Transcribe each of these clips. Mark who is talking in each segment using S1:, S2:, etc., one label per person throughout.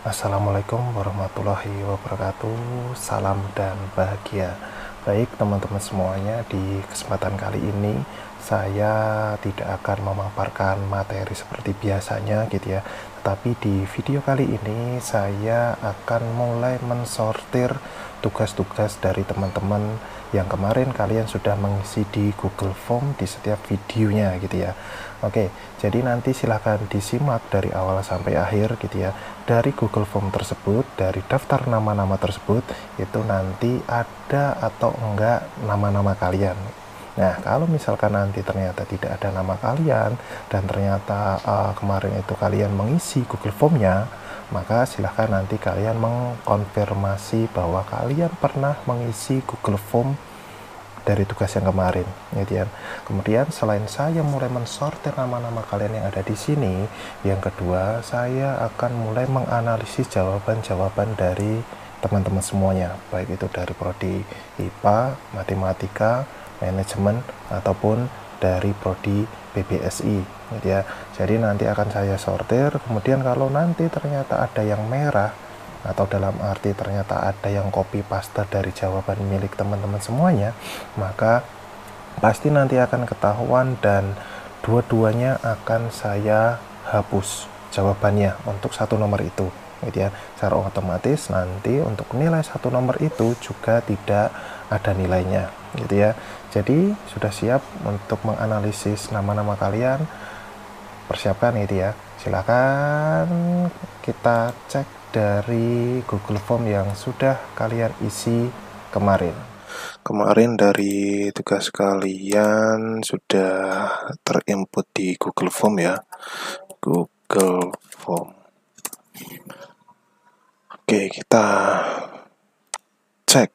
S1: Assalamualaikum warahmatullahi wabarakatuh. Salam dan bahagia. Baik teman-teman semuanya, di kesempatan kali ini saya tidak akan memaparkan materi seperti biasanya gitu ya. Tetapi di video kali ini saya akan mulai mensortir tugas-tugas dari teman-teman yang kemarin kalian sudah mengisi di Google Form di setiap videonya gitu ya. Oke, jadi nanti silahkan disimak dari awal sampai akhir gitu ya. Dari Google Form tersebut, dari daftar nama-nama tersebut, itu nanti ada atau enggak nama-nama kalian. Nah, kalau misalkan nanti ternyata tidak ada nama kalian, dan ternyata kemarin itu kalian mengisi Google Form-nya, maka silahkan nanti kalian mengkonfirmasi bahwa kalian pernah mengisi Google Form dari tugas yang kemarin, gitu ya. Kemudian selain saya mulai mensortir nama-nama kalian yang ada di sini, yang kedua saya akan mulai menganalisis jawaban-jawaban dari teman-teman semuanya, baik itu dari prodi IPA, matematika, manajemen ataupun dari prodi PBSI, gitu ya. Jadi nanti akan saya sortir. Kemudian kalau nanti ternyata ada yang merah, atau dalam arti ternyata ada yang copy paste dari jawaban milik teman-teman semuanya, maka pasti nanti akan ketahuan dan dua-duanya akan saya hapus jawabannya untuk satu nomor itu, gitu ya. Secara otomatis nanti untuk nilai satu nomor itu juga tidak ada nilainya, gitu ya. Jadi sudah siap untuk menganalisis nama-nama kalian, persiapkan gitu ya. Silakan kita cek dari Google Form yang sudah kalian isi kemarin. Kemarin dari tugas kalian sudah terinput di Google Form ya. Google Form. Oke, kita cek.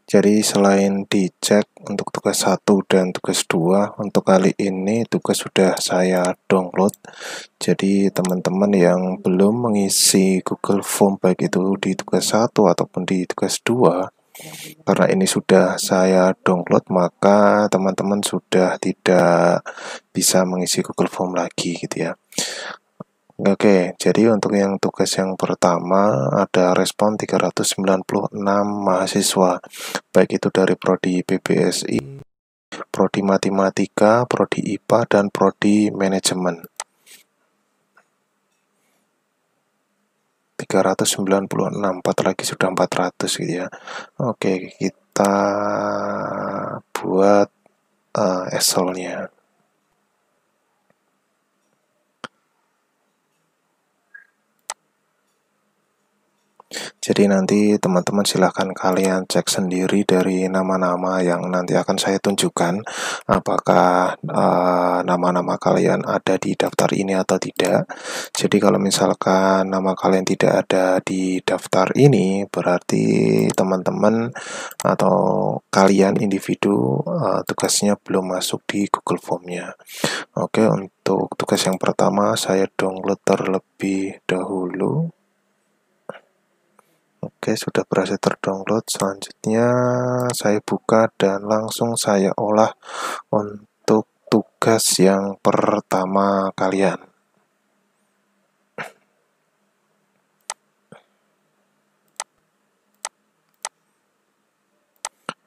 S1: Jadi selain dicek untuk tugas 1 dan tugas 2, untuk kali ini tugas sudah saya download. Jadi teman-teman yang belum mengisi Google Form baik itu di tugas 1 ataupun di tugas 2, karena ini sudah saya download, maka teman-teman sudah tidak bisa mengisi Google Form lagi gitu ya. Oke, jadi untuk yang tugas yang pertama ada respon 396 mahasiswa, baik itu dari prodi PBSI, prodi matematika, prodi IPA, dan prodi manajemen. 396, 4 lagi sudah 400 gitu ya. Oke, kita buat Excel-nya. Jadi nanti teman-teman silahkan kalian cek sendiri dari nama-nama yang nanti akan saya tunjukkan, apakah nama-nama kalian ada di daftar ini atau tidak. Jadi kalau misalkan nama kalian tidak ada di daftar ini, berarti teman-teman atau kalian individu tugasnya belum masuk di Google Form-nya. Oke, untuk tugas yang pertama saya download terlebih dahulu. Oke, sudah berhasil terdownload. Selanjutnya saya buka dan langsung saya olah untuk tugas yang pertama kalian.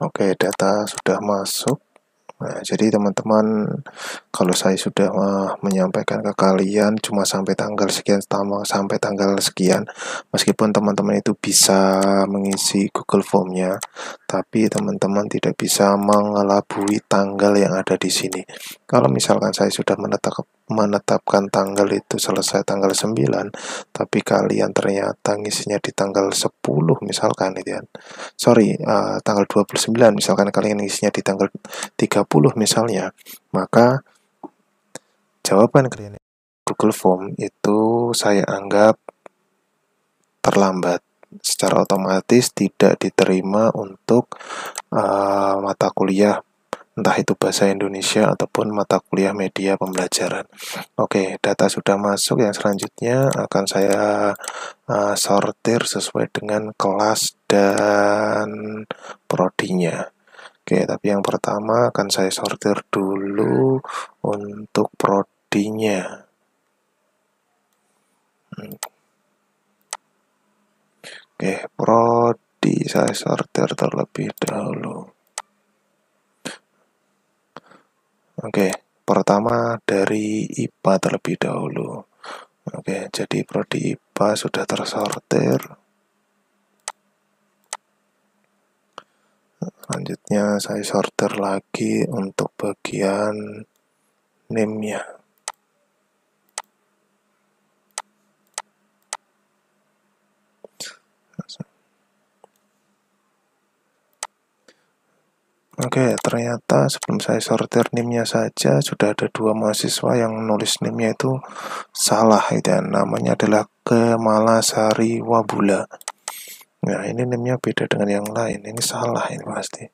S1: Oke, data sudah masuk. Nah, jadi teman-teman, kalau saya sudah menyampaikan ke kalian cuma sampai tanggal sekian sampai tanggal sekian, meskipun teman-teman itu bisa mengisi Google Form-nya, tapi teman-teman tidak bisa mengelabui tanggal yang ada di sini. Kalau misalkan saya sudah menetapkan tanggal itu selesai tanggal 9, tapi kalian ternyata ngisinya di tanggal 10 misalkan gitu ya. Tanggal 29 misalkan kalian ngisinya di tanggal 30 misalnya, maka jawaban kalian Google Form itu saya anggap terlambat, secara otomatis tidak diterima untuk mata kuliah, entah itu bahasa Indonesia ataupun mata kuliah media pembelajaran. Oke, data sudah masuk. Yang selanjutnya akan saya sortir sesuai dengan kelas dan prodinya. Oke, tapi yang pertama akan saya sortir dulu untuk prodinya. Oke, prodi saya sortir terlebih dahulu. Oke, pertama dari IPA terlebih dahulu. Oke, jadi prodi IPA sudah tersortir. Selanjutnya saya sortir lagi untuk bagian NIM-nya. Oke, ternyata sebelum saya sortir NIM-nya saja sudah ada 2 mahasiswa yang nulis NIM-nya itu salah, dan namanya adalah Kemalasari Wabula. Nah, ini NIM-nya beda dengan yang lain. Ini salah ini pasti.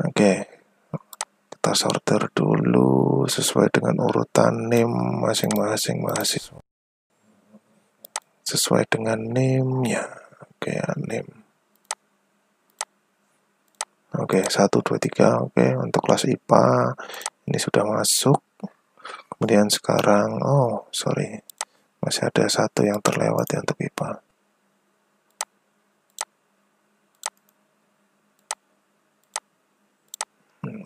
S1: Oke, kita sortir dulu sesuai dengan urutan NIM masing-masing mahasiswa. Sesuai dengan NIM-nya. Oke, NIM. Oke, 1, 2, 3. Oke, untuk kelas IPA ini sudah masuk. Kemudian sekarang, masih ada 1 yang terlewat ya untuk IPA.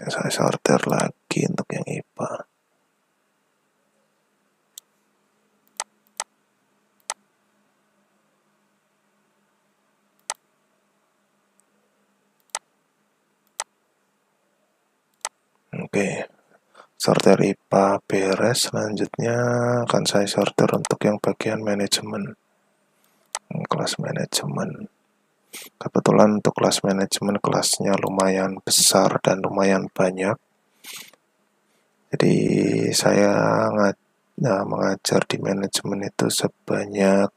S1: Saya sortir lagi untuk yang IPA. Oke, sortir IPA beres. Selanjutnya akan saya sortir untuk yang bagian manajemen, kelas manajemen. Kebetulan untuk kelas manajemen kelasnya lumayan besar dan lumayan banyak. Jadi saya mengajar di manajemen itu sebanyak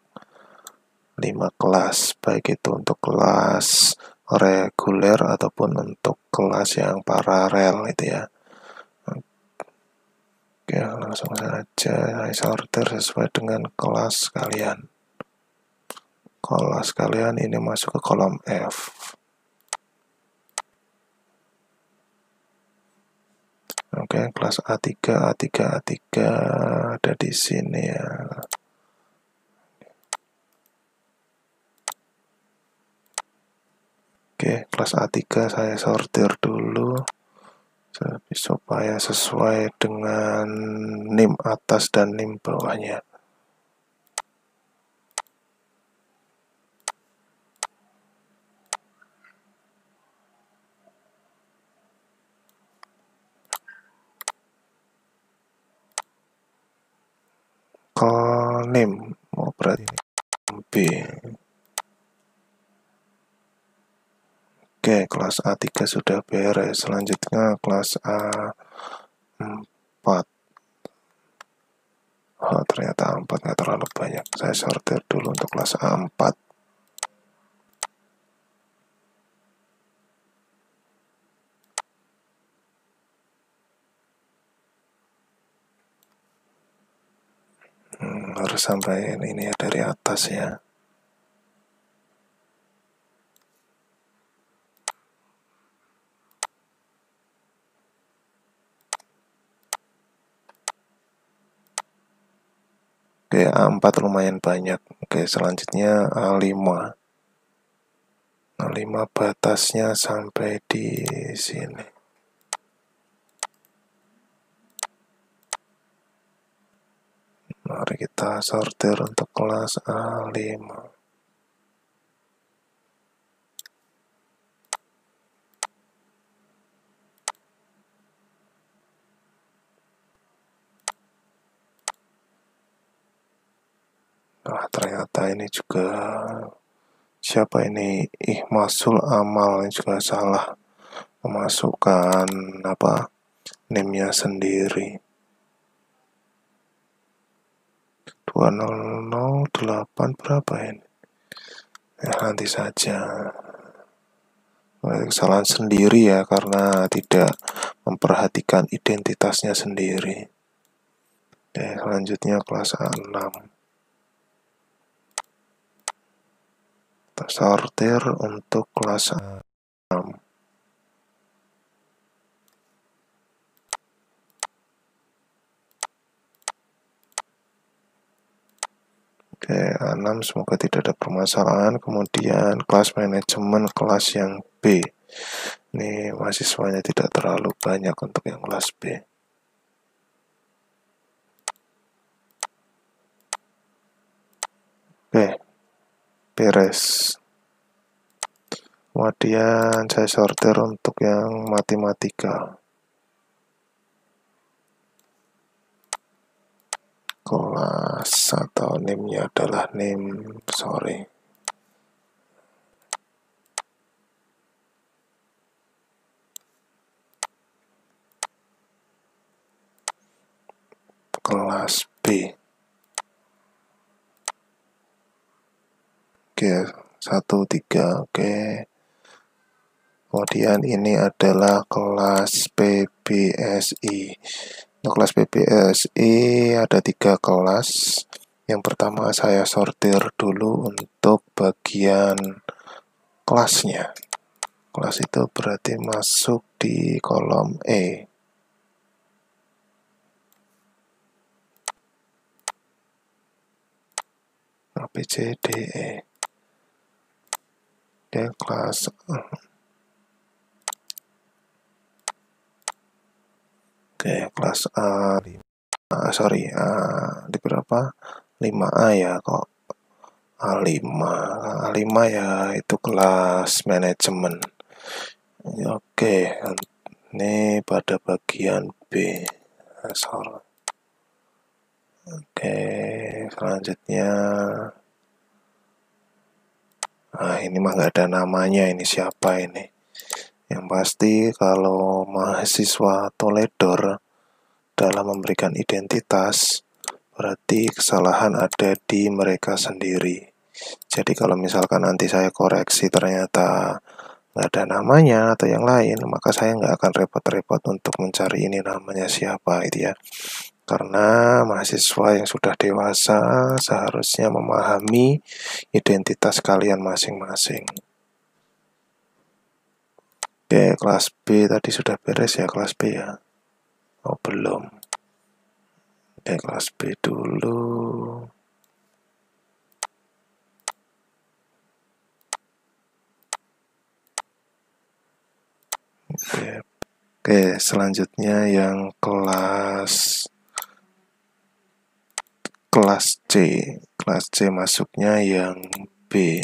S1: 5 kelas, baik itu untuk kelas reguler ataupun untuk kelas yang paralel itu ya. Oke, langsung saja saya sortir sesuai dengan kelas kalian. Kelas kalian ini masuk ke kolom F. Oke, kelas A3, A3, A3 ada di sini ya. Oke, kelas A3 saya sortir dulu supaya sesuai dengan NIM atas dan NIM bawahnya. NIM berarti B. Oke, kelas A3 sudah beres. Selanjutnya kelas A4. Oh, ternyata A4 nggak terlalu banyak. Saya sortir dulu untuk kelas A4. Harus sampai ini ya, dari atas ya. Oke, A4 lumayan banyak. Oke, selanjutnya A5. A5 batasnya sampai di sini. Mari kita sortir untuk kelas A5. Nah, ternyata ini juga siapa ini? Ihmasul Amal ini juga salah memasukkan NIM-nya sendiri. 2008 berapa ini? Nanti saja. Kesalahan sendiri ya, karena tidak memperhatikan identitasnya sendiri. Selanjutnya kelas A6. Kita sortir untuk kelas A6. A6 semoga tidak ada permasalahan. Kemudian kelas manajemen kelas yang B. Ini mahasiswanya tidak terlalu banyak untuk yang kelas B. Oke, beres. Kemudian saya sortir untuk yang matematika. Kelas atau name-nya adalah name, sorry. Kelas B. Oke, 1, 3, oke. Kemudian ini adalah kelas PBSI. Untuk kelas PBSI ada 3 kelas. Yang pertama saya sortir dulu untuk bagian kelasnya. Kelas itu berarti masuk di kolom E. B, C, D, E. Oke, kelas kelas A, di berapa? 5A ya kok. A5 ya itu kelas manajemen. Oke, ini pada bagian B. Oke, selanjutnya. Nah, ini mah nggak ada namanya, ini siapa ini? Yang pasti kalau mahasiswa teledor dalam memberikan identitas, berarti kesalahan ada di mereka sendiri. Jadi kalau misalkan nanti saya koreksi ternyata nggak ada namanya atau yang lain, maka saya nggak akan repot-repot untuk mencari ini namanya siapa itu ya. Karena mahasiswa yang sudah dewasa seharusnya memahami identitas kalian masing-masing. Oke, kelas B tadi sudah beres ya, kelas B ya? Oh, belum. Oke, kelas B dulu. Oke, selanjutnya yang kelas C. Kelas C masuknya yang B.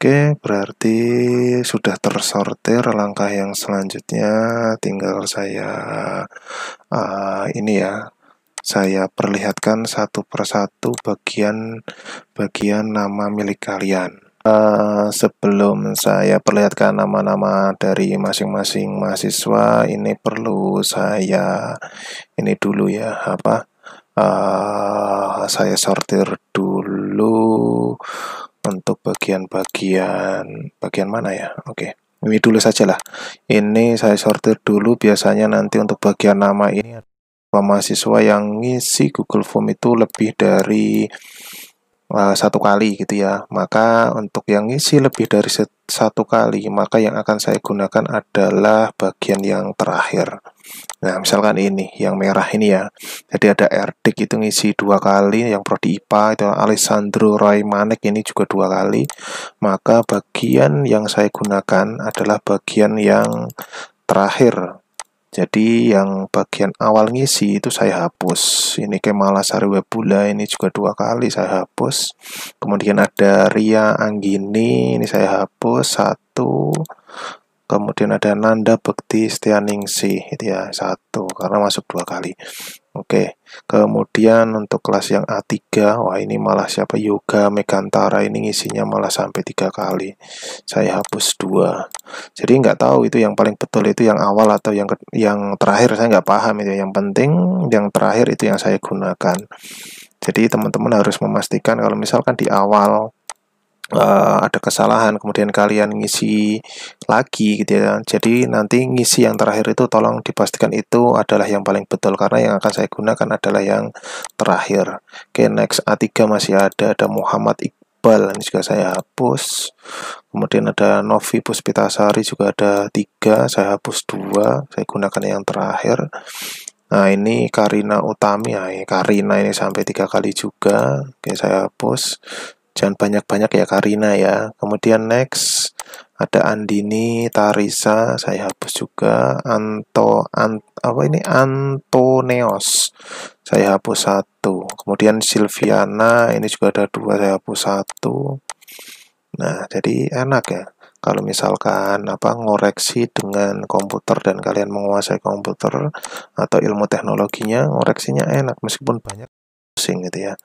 S1: Oke, berarti sudah tersortir. Langkah yang selanjutnya tinggal saya ini ya, saya perlihatkan satu persatu bagian nama milik kalian. Sebelum saya perlihatkan nama-nama dari masing-masing mahasiswa, ini perlu saya ini dulu ya, saya sortir dulu untuk bagian mana ya? Oke, ini dulu saja lah. Ini saya sortir dulu. Biasanya nanti untuk bagian nama ini mahasiswa yang ngisi Google Form itu lebih dari 1 kali gitu ya. Maka untuk yang ngisi lebih dari 1 kali, maka yang akan saya gunakan adalah bagian yang terakhir. Nah, misalkan ini, yang merah ini ya. Jadi ada Erdik itu ngisi 2 kali, yang Prodi IPA itu Alessandro Roy Manek ini juga 2 kali. Maka bagian yang saya gunakan adalah bagian yang terakhir. Jadi yang bagian awal ngisi itu saya hapus. Ini Kemala Sariwebula ini juga 2 kali saya hapus. Kemudian ada Ria Anggini ini saya hapus 1. Kemudian ada Nanda Bekti Setianingsih itu ya 1 karena masuk 2 kali. Oke. Kemudian untuk kelas yang A3, wah ini malah siapa, Yoga Megantara ini ngisinya malah sampai 3 kali. Saya hapus 2. Jadi nggak tahu itu yang paling betul itu yang awal atau yang terakhir, saya nggak paham itu. Yang penting yang terakhir itu yang saya gunakan. Jadi teman-teman harus memastikan kalau misalkan di awal ada kesalahan, kemudian kalian ngisi lagi gitu ya. Jadi nanti ngisi yang terakhir itu tolong dipastikan itu adalah yang paling betul, karena yang akan saya gunakan adalah yang terakhir. Oke, next A3 masih ada Muhammad Iqbal, ini juga saya hapus. Kemudian ada Novi Puspitasari juga ada 3, saya hapus 2, saya gunakan yang terakhir. Nah, ini Karina Utami. Nah, ini Karina ini sampai 3 kali juga. Oke, saya hapus. Jangan banyak-banyak ya Karina ya. Kemudian next ada Andini Tarisa, saya hapus juga. Apa ini, Antoneos, saya hapus 1. Kemudian Silviana, ini juga ada 2, saya hapus 1. Nah, jadi enak ya. Kalau misalkan ngoreksi dengan komputer dan kalian menguasai komputer atau ilmu teknologinya, ngoreksinya enak meskipun banyak pusing gitu ya.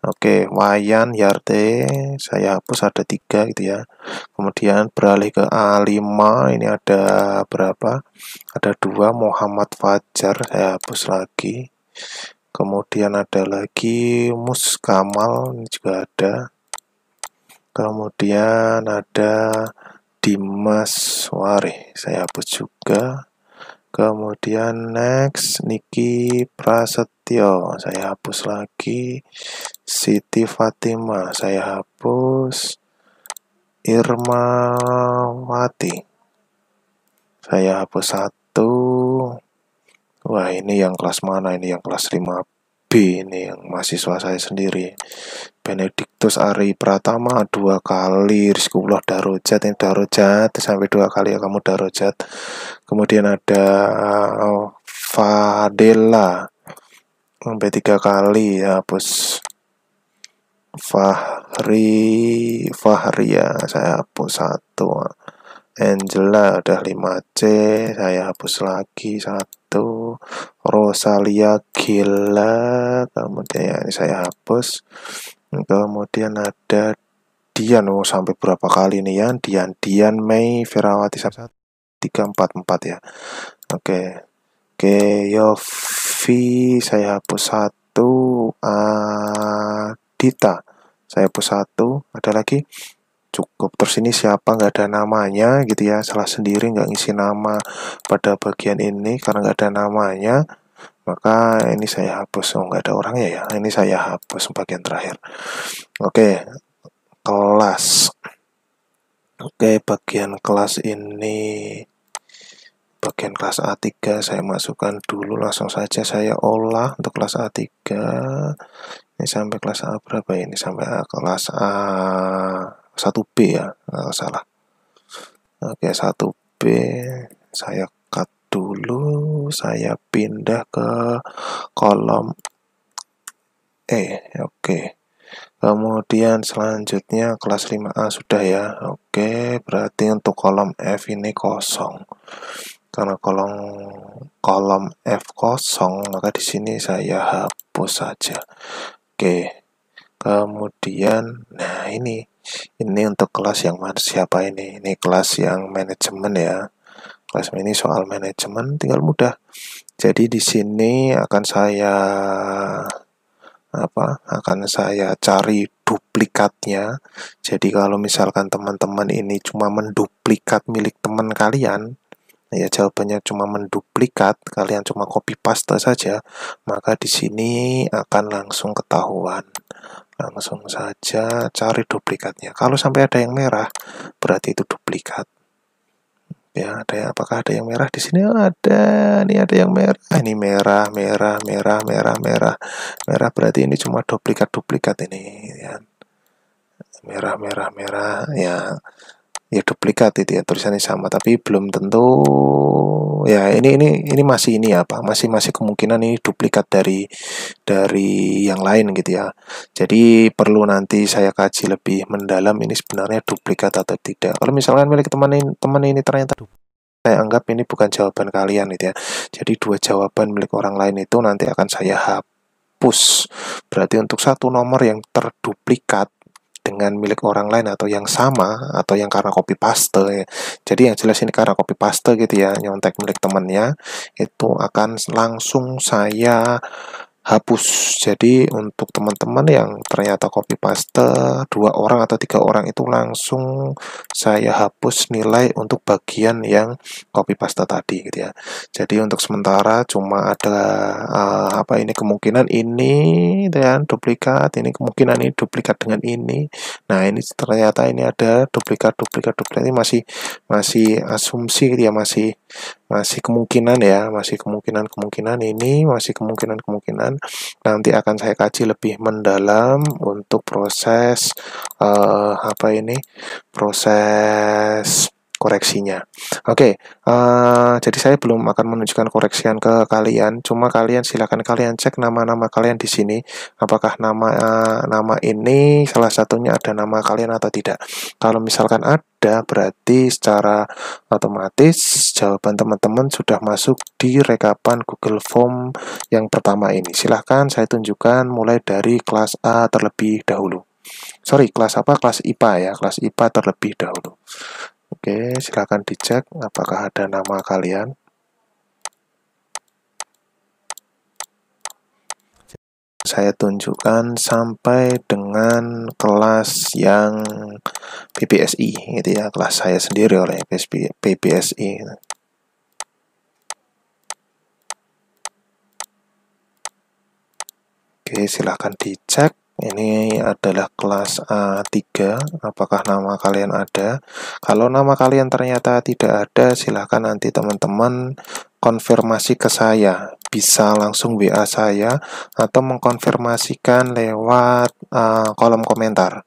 S1: Oke, Wayan Yarte, saya hapus ada 3 gitu ya. Kemudian beralih ke A5, ini ada berapa? Ada 2, Muhammad Fajar, saya hapus lagi. Kemudian ada lagi Mus Kamal, ini juga ada. Kemudian ada Dimas Wari, saya hapus juga. Kemudian next Niki Prasetyo, saya hapus lagi. Siti Fatima, saya hapus. Irmawati, saya hapus 1. Wah, ini yang kelas mana? Ini yang kelas 5B, ini yang mahasiswa saya sendiri. Benediktus Ari Pratama 2 kali. Rizkullah Darojat, ini Darojat sampai 2 kali ya kamu Darojat. Kemudian ada Fadela sampai 3 kali ya, hapus. Fahria, saya hapus 1. Angela udah 5C, saya hapus lagi 1. Rosalia Gila, kemudian ini saya hapus. Kemudian ada Dian, sampai berapa kali nih ya? Dian Mei Ferawati 344 ya. Oke, Yofi saya hapus 1. Dita, saya hapus 1. Ada lagi? Cukup. Terus ini siapa, nggak ada namanya gitu ya, salah sendiri nggak ngisi nama pada bagian ini karena nggak ada namanya, maka ini saya hapus. Nggak ada orangnya ya, ini saya hapus bagian terakhir. Oke, kelas. Oke, bagian kelas ini, bagian kelas A3 saya masukkan dulu, langsung saja saya olah untuk kelas A3. Ini sampai kelas A berapa ini? Sampai kelas A1B ya, nggak salah. Oke, 1B saya cut dulu, saya pindah ke kolom E. Oke. Kemudian selanjutnya kelas 5A sudah ya. Oke, berarti untuk kolom F ini kosong. Karena kolom F kosong, maka di sini saya hapus saja. Oke. Kemudian, nah ini untuk kelas yang mana, siapa ini? Ini kelas yang manajemen ya. Kelas ini soal manajemen, tinggal mudah. Jadi di sini akan saya cari duplikatnya. Jadi kalau misalkan teman-teman ini cuma menduplikat milik teman kalian, ya jawabannya cuma menduplikat, kalian cuma copy paste saja, maka di sini akan langsung ketahuan. Langsung saja cari duplikatnya. Kalau sampai ada yang merah, berarti itu duplikat. Ya, apakah ada yang merah di sini? Ada. Ini ada yang merah. Ini merah. Merah berarti ini cuma duplikat ini ya. Merah. Ya. Ya duplikat itu ya, tulisannya sama tapi belum tentu ya. Ini masih masih kemungkinan ini duplikat dari yang lain gitu ya. Jadi perlu nanti saya kaji lebih mendalam ini sebenarnya duplikat atau tidak. Kalau misalkan milik teman ini ternyata saya anggap ini bukan jawaban kalian gitu ya. Jadi 2 jawaban milik orang lain itu nanti akan saya hapus. Berarti untuk 1 nomor yang terduplikat dengan milik orang lain atau yang sama atau yang karena copy paste ya. Jadi yang jelas ini karena copy paste gitu ya, nyontek milik temannya, itu akan langsung saya hapus. Jadi untuk teman-teman yang ternyata copy paste 2 orang atau 3 orang itu langsung saya hapus nilai untuk bagian yang copy paste tadi gitu ya. Jadi untuk sementara cuma ada ini kemungkinan ini dan duplikat, ini kemungkinan ini duplikat dengan ini. Nah, ini ternyata ini ada duplikat ini masih asumsi gitu ya, masih masih kemungkinan ya, masih kemungkinan ini, masih kemungkinan nanti akan saya kaji lebih mendalam untuk proses proses koreksinya. Oke, jadi saya belum akan menunjukkan koreksian ke kalian, cuma silakan kalian cek nama-nama kalian di sini, apakah nama ini salah satunya ada nama kalian atau tidak. Kalau misalkan ada, berarti secara otomatis jawaban teman-teman sudah masuk di rekapan Google Form yang pertama ini. Silahkan saya tunjukkan mulai dari kelas A terlebih dahulu. Sorry, kelas apa? Kelas IPA ya, kelas IPA terlebih dahulu. Oke, silahkan dicek apakah ada nama kalian. Saya tunjukkan sampai dengan kelas yang PBSI gitu ya, kelas saya sendiri oleh PBSI. Oke, silahkan dicek. Ini adalah kelas A3, apakah nama kalian ada? Kalau nama kalian ternyata tidak ada, silahkan nanti teman-teman konfirmasi ke saya. Bisa langsung WA saya atau mengkonfirmasikan lewat kolom komentar.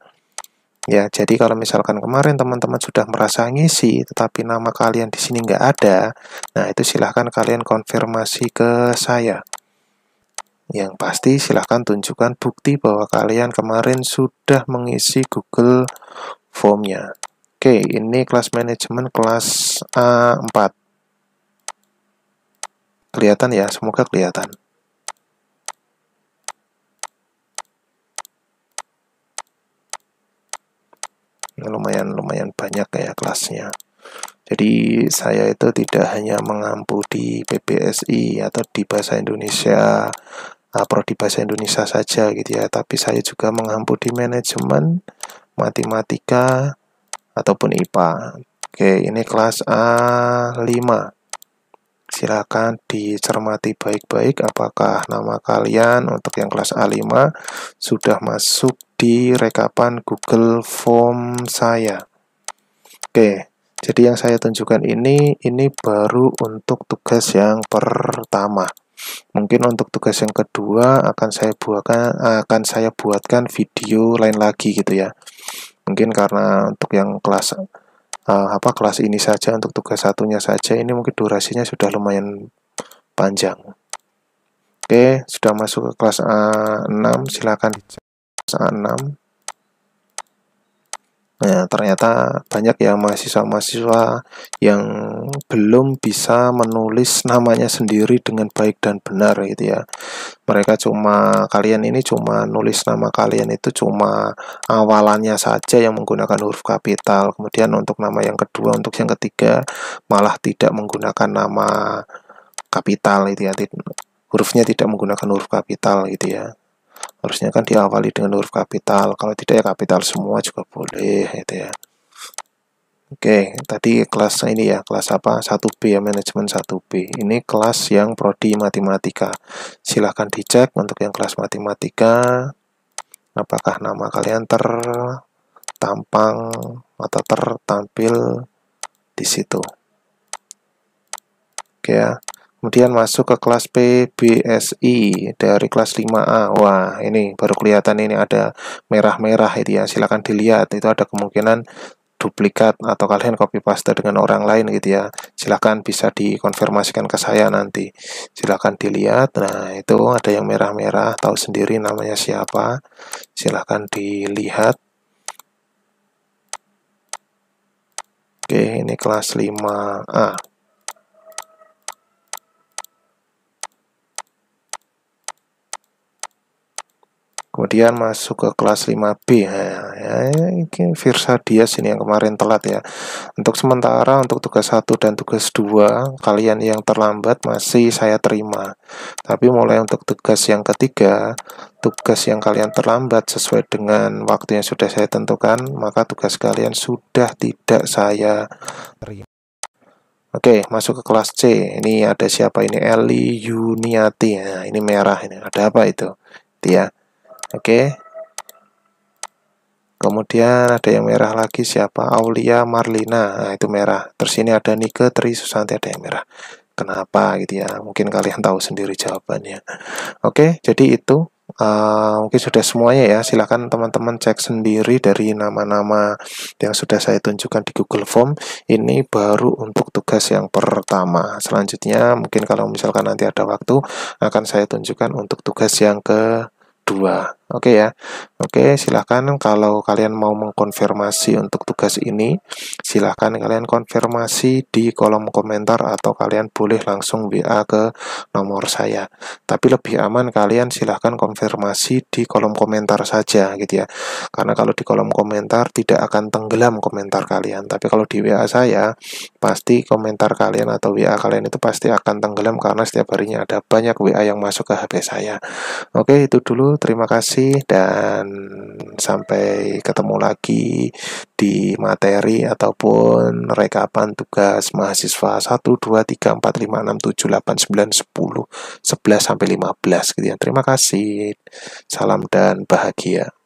S1: Ya, jadi kalau misalkan kemarin teman-teman sudah merasa ngisi, tetapi nama kalian di sini nggak ada, nah itu silahkan kalian konfirmasi ke saya. Yang pasti silahkan tunjukkan bukti bahwa kalian kemarin sudah mengisi Google Form-nya. Oke, ini kelas manajemen kelas A4. Kelihatan ya, semoga kelihatan. Lumayan banyak ya kelasnya. Jadi saya itu tidak hanya mengampu di PBSI atau di bahasa Indonesia, prodi bahasa Indonesia saja gitu ya, tapi saya juga mengampu di manajemen, matematika, ataupun IPA. Oke, ini kelas A5. Silakan dicermati baik-baik apakah nama kalian untuk yang kelas A5 sudah masuk di rekapan Google Form saya. Oke, jadi yang saya tunjukkan ini baru untuk tugas yang pertama. Mungkin untuk tugas yang kedua akan saya buatkan video lain lagi gitu ya. Mungkin karena untuk yang kelas kelas ini saja, untuk tugas satunya saja ini mungkin durasinya sudah lumayan panjang. Oke, sudah masuk ke kelas A6, silakan dicek kelas A6. Nah, ternyata banyak ya mahasiswa-mahasiswa yang belum bisa menulis namanya sendiri dengan baik dan benar gitu ya. Kalian ini cuma nulis nama kalian itu cuma awalannya saja yang menggunakan huruf kapital. Kemudian untuk nama yang kedua, untuk yang ketiga malah tidak menggunakan nama kapital gitu ya. Hurufnya tidak menggunakan huruf kapital gitu ya. Harusnya kan diawali dengan huruf kapital. Kalau tidak ya kapital semua juga boleh gitu ya. Oke, tadi kelas ini ya, kelas apa? 1B ya, manajemen 1B. Ini kelas yang prodi matematika. Silahkan dicek untuk yang kelas matematika, apakah nama kalian tertampang atau tertampil di situ. Oke ya. Kemudian masuk ke kelas PBSI dari kelas 5A. Wah, ini baru kelihatan ini ada merah-merah itu ya. Silakan dilihat, itu ada kemungkinan duplikat atau kalian copy paste dengan orang lain gitu ya. Silakan bisa dikonfirmasikan ke saya nanti. Silakan dilihat. Nah, itu ada yang merah-merah, tahu sendiri namanya siapa. Silakan dilihat. Oke, ini kelas 5A. Kemudian masuk ke kelas 5B. Nah, ya, ini Firsa Dias ini yang kemarin telat ya. Untuk sementara untuk tugas 1 dan tugas 2 kalian yang terlambat masih saya terima. Tapi mulai untuk tugas yang ketiga, tugas yang kalian terlambat sesuai dengan waktu yang sudah saya tentukan, maka tugas kalian sudah tidak saya terima. Oke, masuk ke kelas C. Ini ada siapa ini? Eli Yuniati. Nah, ini merah ini. Ada apa itu? Itu ya. Oke. Kemudian ada yang merah lagi, siapa? Aulia Marlina. Nah, itu merah. Terus ini ada Nike Tri Susanti, ada yang merah. Kenapa gitu ya? Mungkin kalian tahu sendiri jawabannya. Oke, jadi itu mungkin sudah semuanya ya. Silakan teman-teman cek sendiri dari nama-nama yang sudah saya tunjukkan di Google Form. Ini baru untuk tugas yang pertama. Selanjutnya mungkin kalau misalkan nanti ada waktu akan saya tunjukkan untuk tugas yang kedua. Oke ya. Oke, silakan kalau kalian mau mengkonfirmasi untuk tugas ini, silakan kalian konfirmasi di kolom komentar atau kalian boleh langsung WA ke nomor saya. Tapi lebih aman kalian silahkan konfirmasi di kolom komentar saja gitu ya. Karena kalau di kolom komentar tidak akan tenggelam komentar kalian. Tapi kalau di WA saya, pasti komentar kalian atau WA kalian itu pasti akan tenggelam karena setiap harinya ada banyak WA yang masuk ke HP saya. Oke, itu dulu. Terima kasih dan sampai ketemu lagi di materi ataupun rekapan tugas mahasiswa 1, 2, 3, 4, 5, 6, 7, 8, 9, 10, 11 sampai 15 gitu ya. Terima kasih. Salam dan bahagia.